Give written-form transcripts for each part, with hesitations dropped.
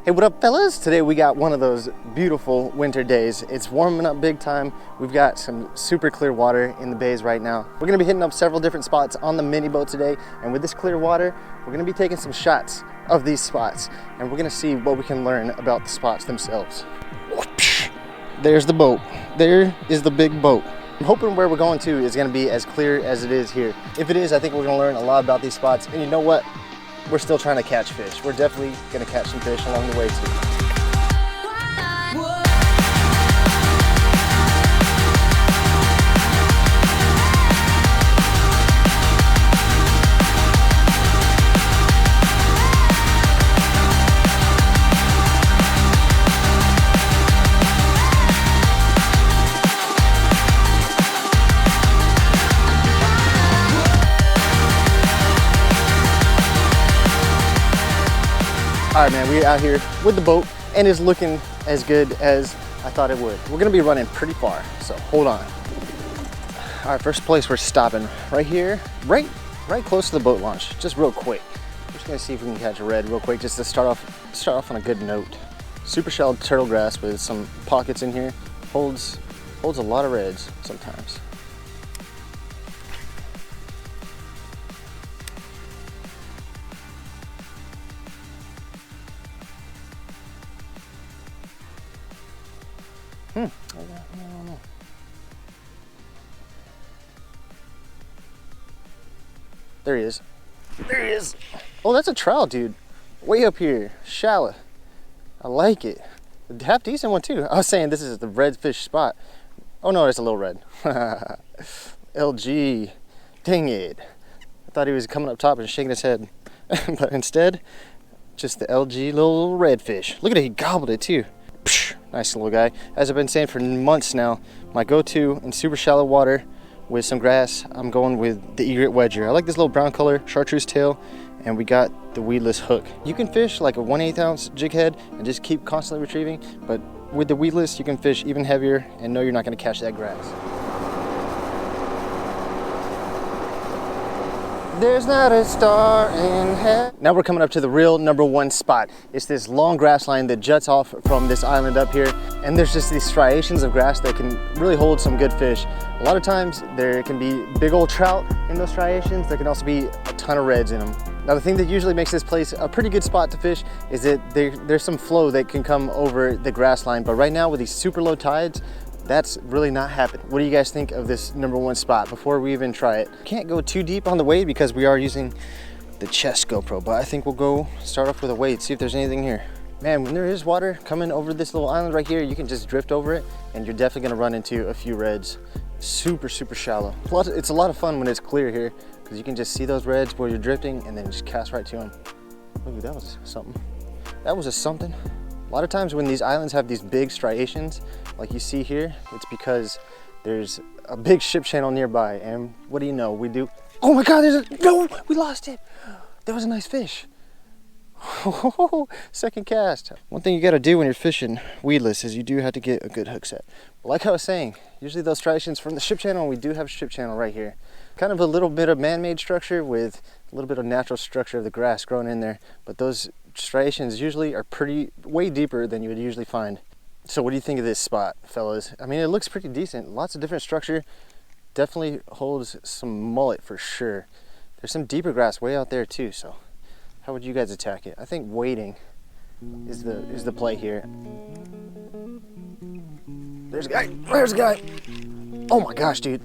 Hey, what up, fellas? Today we got one of those beautiful winter days. It's warming up big time. We've got some super clear water in the bays right now. We're gonna be hitting up several different spots on the mini boat today, and with this clear water, we're gonna be taking some shots of these spots, and we're gonna see what we can learn about the spots themselves. There's the boat. There is the big boat. I'm hoping where we're going to is gonna be as clear as it is here. If it is, I think we're gonna learn a lot about these spots, and you know what? We're still trying to catch fish. We're definitely gonna catch some fish along the way too. All right, man, we're out here with the boat and it's looking as good as I thought it would. We're gonna be running pretty far, so hold on. All right, first place we're stopping right here, right close to the boat launch, just real quick. We're just gonna see if we can catch a red real quick, just to start off on a good note. Super shallow turtle grass with some pockets in here, holds a lot of reds sometimes. I don't know. There he is. There he is. Oh, that's a trout, dude. Way up here, shallow. I like it. A half decent one too. I was saying this is the red fish spot. Oh no, it's a little red. LG. Dang it. I thought he was coming up top and shaking his head. But instead, just the LG little red fish. Look at it, he gobbled it too. Nice little guy. As I've been saying for months now, my go-to in super shallow water with some grass, I'm going with the egret wedger. I like this little brown color chartreuse tail, and we got the weedless hook. You can fish like a 1/8 ounce jig head and just keep constantly retrieving, but with the weedless, you can fish even heavier and know you're not gonna catch that grass. There's not a star in heaven. Now we're coming up to the real #1 spot. It's this long grass line that juts off from this island up here, and there's just these striations of grass that can really hold some good fish. A lot of times there can be big old trout in those striations. There can also be a ton of reds in them. Now the thing that usually makes this place a pretty good spot to fish is that there's some flow that can come over the grass line, but right now with these super low tides, that's really not happening. What do you guys think of this #1 spot before we even try it? Can't go too deep on the wade because we are using the chest GoPro, but I think we'll go start off with a wade, see if there's anything here. Man, when there is water coming over this little island right here, you can just drift over it and you're definitely gonna run into a few reds. Super, super shallow. Plus, it's a lot of fun when it's clear here because you can just see those reds where you're drifting and then just cast right to them. Ooh, that was something. That was a something. A lot of times when these islands have these big striations, like you see here, it's because there's a big ship channel nearby, and what do you know, we do, oh my God, no, we lost it. That was a nice fish. Second cast. One thing you gotta do when you're fishing weedless is you do have to get a good hook set. But like I was saying, usually those striations from the ship channel, we do have a ship channel right here. Kind of a little bit of man-made structure with a little bit of natural structure of the grass growing in there, but those striations usually are way deeper than you would usually find. So what do you think of this spot, fellas? I mean, it looks pretty decent. Lots of different structure. Definitely holds some mullet for sure. There's some deeper grass way out there too, so how would you guys attack it? I think wading is the play here. There's a guy, there's a guy. Oh my gosh, dude.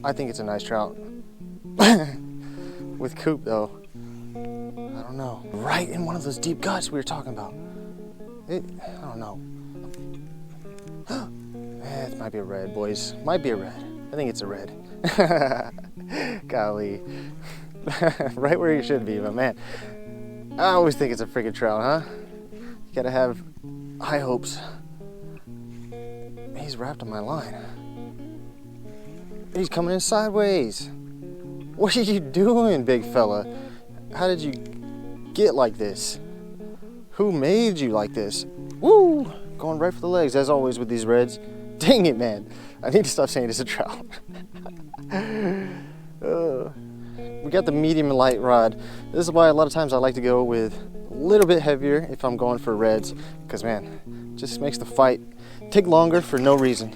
I think it's a nice trout. With coop though. I don't know. Right in one of those deep guts we were talking about. I don't know. It might be a red, boys. Might be a red. I think it's a red. Golly. Right where you should be, but man. I always think it's a freaking trout, huh? You gotta have high hopes. He's wrapped on my line. He's coming in sideways. What are you doing, big fella? How did you get like this? Who made you like this? Woo! Going right for the legs, as always with these reds. Dang it, man. I need to stop saying it's a trout. We got the medium light rod. This is why a lot of times I like to go with little bit heavier if I'm going for reds, because man, it just makes the fight take longer for no reason.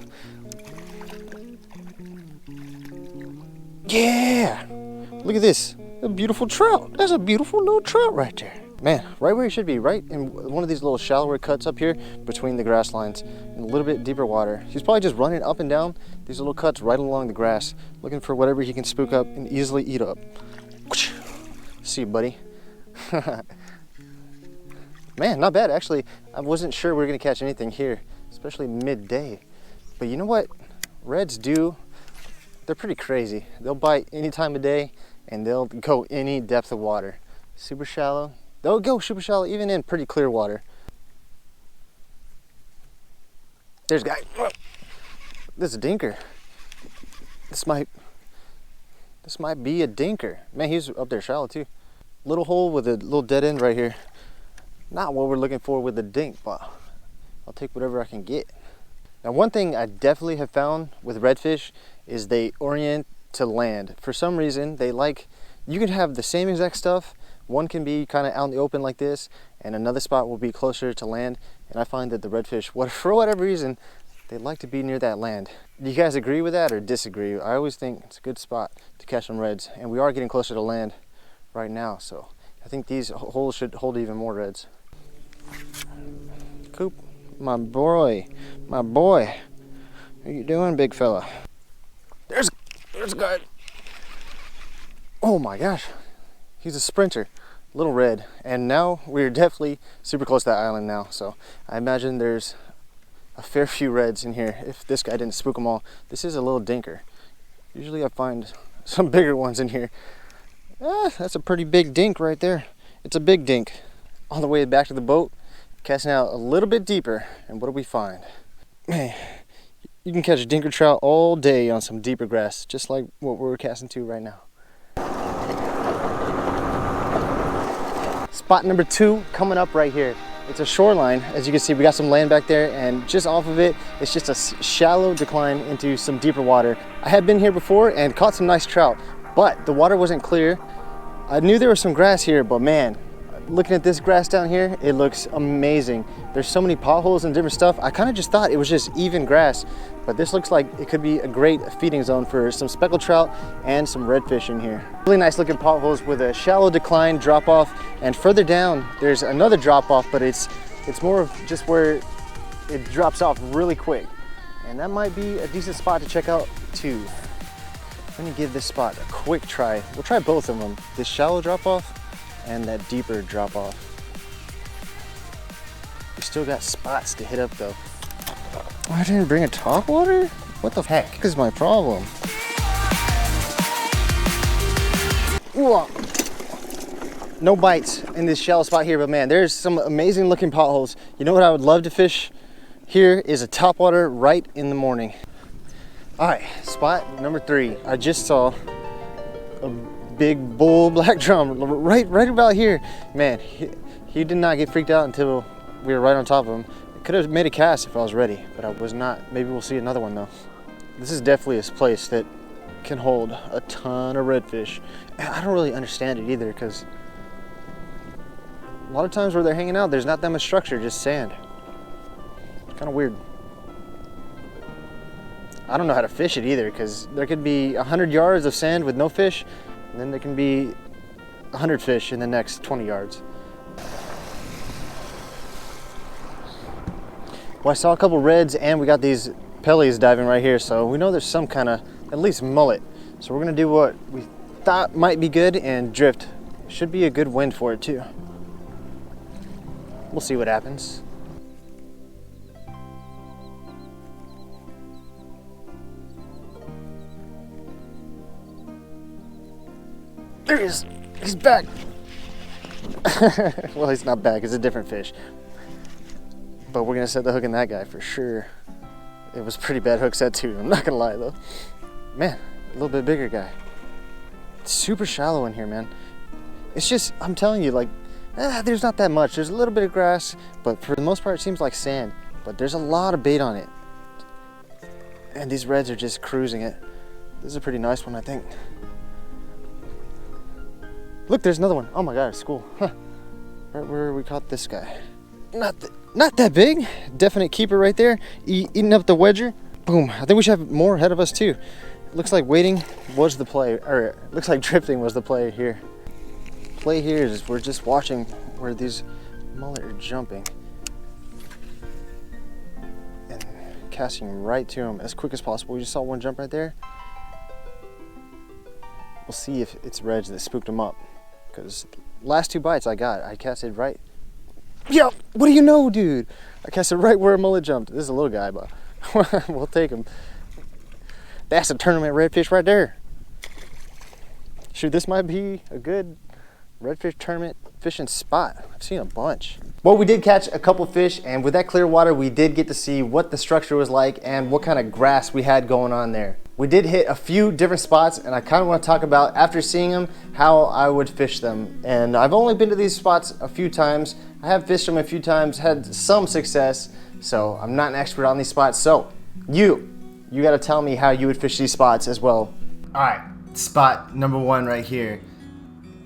Yeah, look at this, a beautiful trout. That's a beautiful little trout right there. Man, right where he should be, right in one of these little shallower cuts up here between the grass lines and a little bit deeper water. He's probably just running up and down these little cuts right along the grass, looking for whatever he can spook up and easily eat up. See you, buddy. Man, not bad, actually. I wasn't sure we were gonna catch anything here, especially midday. But you know what? Reds do, they're pretty crazy. They'll bite any time of day and they'll go any depth of water. Super shallow. They'll go super shallow even in pretty clear water. There's a guy. This is a dinker. This might be a dinker. Man, he's up there shallow too. Little hole with a little dead end right here. Not what we're looking for with the dink, but I'll take whatever I can get. Now, one thing I definitely have found with redfish is they orient to land. For some reason, they like, you can have the same exact stuff. One can be kind of out in the open like this, and another spot will be closer to land. And I find that the redfish, for whatever reason, they like to be near that land. Do you guys agree with that or disagree? I always think it's a good spot to catch some reds, and we are getting closer to land right now, so I think these holes should hold even more reds. Coop, my boy. How you doing, big fella? There's a guy. Oh my gosh, he's a sprinter, little red. And now we're definitely super close to that island now, so I imagine there's a fair few reds in here if this guy didn't spook them all. This is a little dinker. Usually I find some bigger ones in here. That's a pretty big dink right there. It's a big dink. On the way back to the boat, casting out a little bit deeper, and what do we find? Man, you can catch a dinker trout all day on some deeper grass, just like what we're casting to right now. Spot number 2 coming up right here. It's a shoreline. As you can see, we got some land back there, and just off of it, it's just a shallow decline into some deeper water. I had been here before and caught some nice trout, but the water wasn't clear. I knew there was some grass here, but man, looking at this grass down here, it looks amazing. There's so many potholes and different stuff. I kind of just thought it was just even grass, but this looks like it could be a great feeding zone for some speckled trout and some redfish in here. Really nice looking potholes with a shallow decline drop off, and further down there's another drop off, but it's more of just where it drops off really quick, and that might be a decent spot to check out too. I'm gonna give this spot a quick try. We'll try both of them, this shallow drop off and that deeper drop off. We still got spots to hit up though. Oh, I didn't bring a top water? What the heck is my problem? Ooh, no bites in this shallow spot here, but man, there's some amazing looking potholes. You know what I would love to fish here is a topwater right in the morning. All right, spot number 3. I just saw a big bull black drum right about here. Man, he did not get freaked out until we were right on top of him. I could have made a cast if I was ready, but I was not. Maybe we'll see another one though. This is definitely a place that can hold a ton of redfish. I don't really understand it either, because a lot of times where they're hanging out, there's not that much structure, just sand. It's kind of weird. I don't know how to fish it either, because there could be 100 yards of sand with no fish, and then there can be 100 fish in the next 20 yards. Well, I saw a couple reds and we got these pellies diving right here, so we know there's some kind of, at least mullet. So we're gonna do what we thought might be good and drift. Should be a good wind for it too. We'll see what happens. There he is, he's back. Well, he's not back, it's a different fish. But we're gonna set the hook in that guy for sure. It was a pretty bad hook set too, I'm not gonna lie though. Man, a little bit bigger guy. It's super shallow in here, man. It's just, I'm telling you, like, there's not that much. There's a little bit of grass, but for the most part it seems like sand. But there's a lot of bait on it. And these reds are just cruising it. This is a pretty nice one, I think. Look, there's another one. Oh my God, it's cool. Huh. right where we caught this guy. Not that big. Definite keeper right there. Eating up the wedger. Boom. I think we should have more ahead of us too. Looks like waiting was the play, or looks like drifting was the play here. Play here is we're just watching where these mullet are jumping and casting right to them as quick as possible. We just saw one jump right there. We'll see if it's Reg that spooked him up, because last 2 bites I casted right. Yo, what do you know, dude? I casted right where a mullet jumped. This is a little guy, but we'll take him. That's a tournament redfish right there. Shoot, this might be a good redfish tournament fishing spot. I've seen a bunch. Well, we did catch a couple fish, and with that clear water, we did get to see what the structure was like and what kind of grass we had going on there. We did hit a few different spots, and I kind of want to talk about, after seeing them, how I would fish them. And I've only been to these spots a few times. I have fished them a few times, had some success, so I'm not an expert on these spots. So you got to tell me how you would fish these spots as well. All right, spot number 1 right here.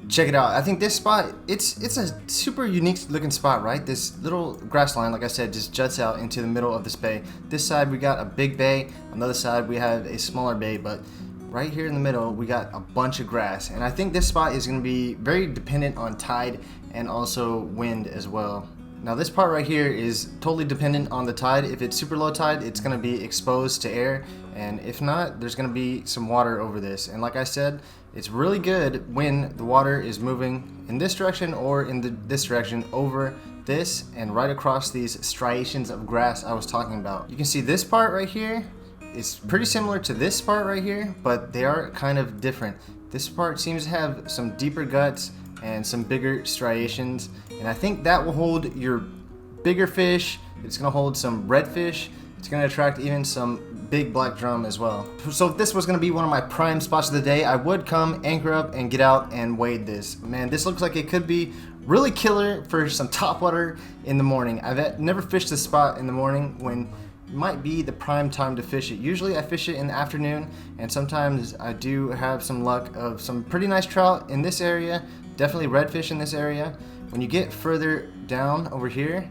Check it out. I think this spot, it's a super unique looking spot, right? This little grass line, like I said, just juts out into the middle of this bay. This side we got a big bay, on the other side we have a smaller bay, but right here in the middle we got a bunch of grass. And I think this spot is going to be very dependent on tide and also wind as well. Now this part right here is totally dependent on the tide. If it's super low tide, it's going to be exposed to air, and if not, there's going to be some water over this. And like I said, it's really good when the water is moving in this direction or in this direction over this and right across these striations of grass I was talking about. You can see this part right here is pretty similar to this part right here, but they are kind of different. This part seems to have some deeper guts and some bigger striations, and I think that will hold your bigger fish. It's going to hold some redfish. It's going to attract even some big black drum as well. So if this was going to be one of my prime spots of the day, I would come anchor up and get out and wade this. Man, this looks like it could be really killer for some topwater in the morning. I've never fished this spot in the morning when it might be the prime time to fish it. Usually I fish it in the afternoon, and sometimes I do have some luck of some pretty nice trout in this area, definitely redfish in this area. When you get further down over here,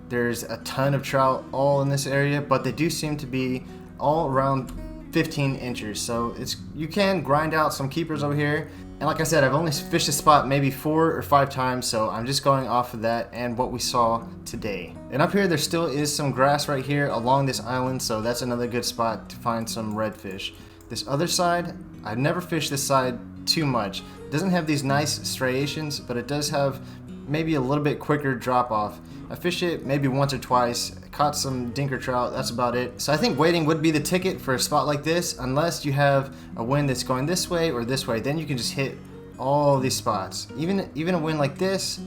there's a ton of trout all in this area, but they do seem to be all around 15 inches, so you can grind out some keepers over here. And like I said, I've only fished this spot maybe 4 or 5 times, so I'm just going off of that and what we saw today. And up here there still is some grass right here along this island, so that's another good spot to find some redfish. This other side, I've never fished this side too much. It doesn't have these nice striations, but it does have maybe a little bit quicker drop off. I fished it maybe once or twice, caught some dinker trout, that's about it. So I think wading would be the ticket for a spot like this, unless you have a wind that's going this way or this way. Then you can just hit all these spots. Even a wind like this,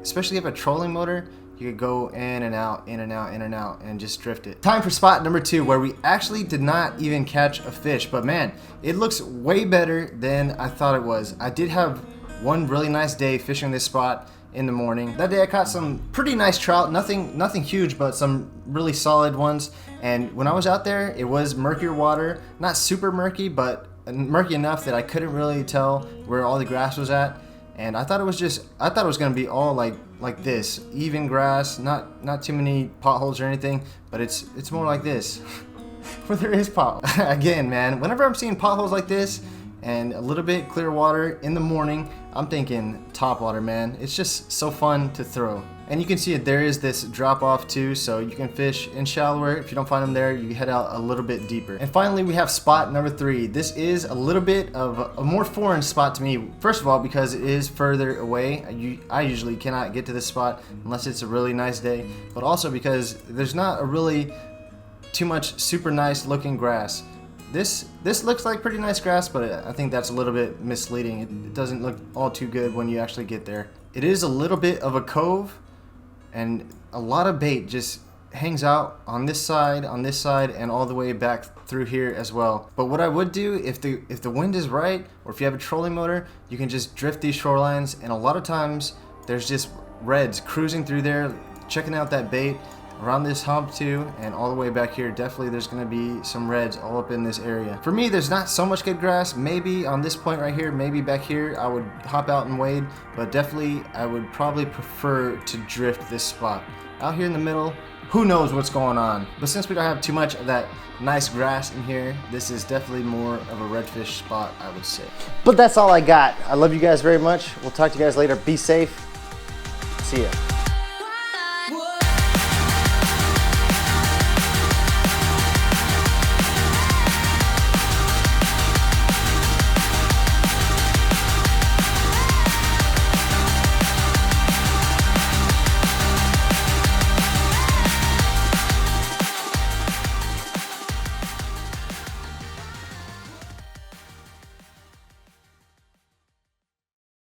especially if you have a trolling motor, you could go in and out, in and out, in and out, and just drift it. Time for spot number 2, where we actually did not even catch a fish, but man, it looks way better than I thought it was. I did have one really nice day fishing this spot in the morning. That day I caught some pretty nice trout, nothing huge, but some really solid ones. And when I was out there, it was murkier water, not super murky, but murky enough that I couldn't really tell where all the grass was at. And I thought it was gonna be all like this, even grass, not too many potholes or anything, but it's more like this, where there is potholes. Again, man, whenever I'm seeing potholes like this and a little bit clear water in the morning, I'm thinking topwater, man. It's just so fun to throw. And you can see it, there is this drop off too, so you can fish in shallower. If you don't find them there, you head out a little bit deeper. And finally, we have spot number 3. This is a little bit of a more foreign spot to me. First of all, because it is further away. I usually cannot get to this spot unless it's a really nice day, but also because there's not a really too much super nice looking grass. This looks like pretty nice grass, but I think that's a little bit misleading. It doesn't look all too good when you actually get there. It is a little bit of a cove, and a lot of bait just hangs out on this side, and all the way back through here as well. But what I would do, if the wind is right, or if you have a trolling motor, you can just drift these shorelines, and a lot of times there's just reds cruising through there, checking out that bait. around this hump too, and all the way back here. Definitely there's gonna be some reds all up in this area. For me, there's not so much good grass. Maybe on this point right here, maybe back here, I would hop out and wade, but definitely I would probably prefer to drift this spot. Out here in the middle, who knows what's going on. But since we don't have too much of that nice grass in here, this is definitely more of a redfish spot, I would say. But that's all I got. I love you guys very much. We'll talk to you guys later. Be safe. See ya.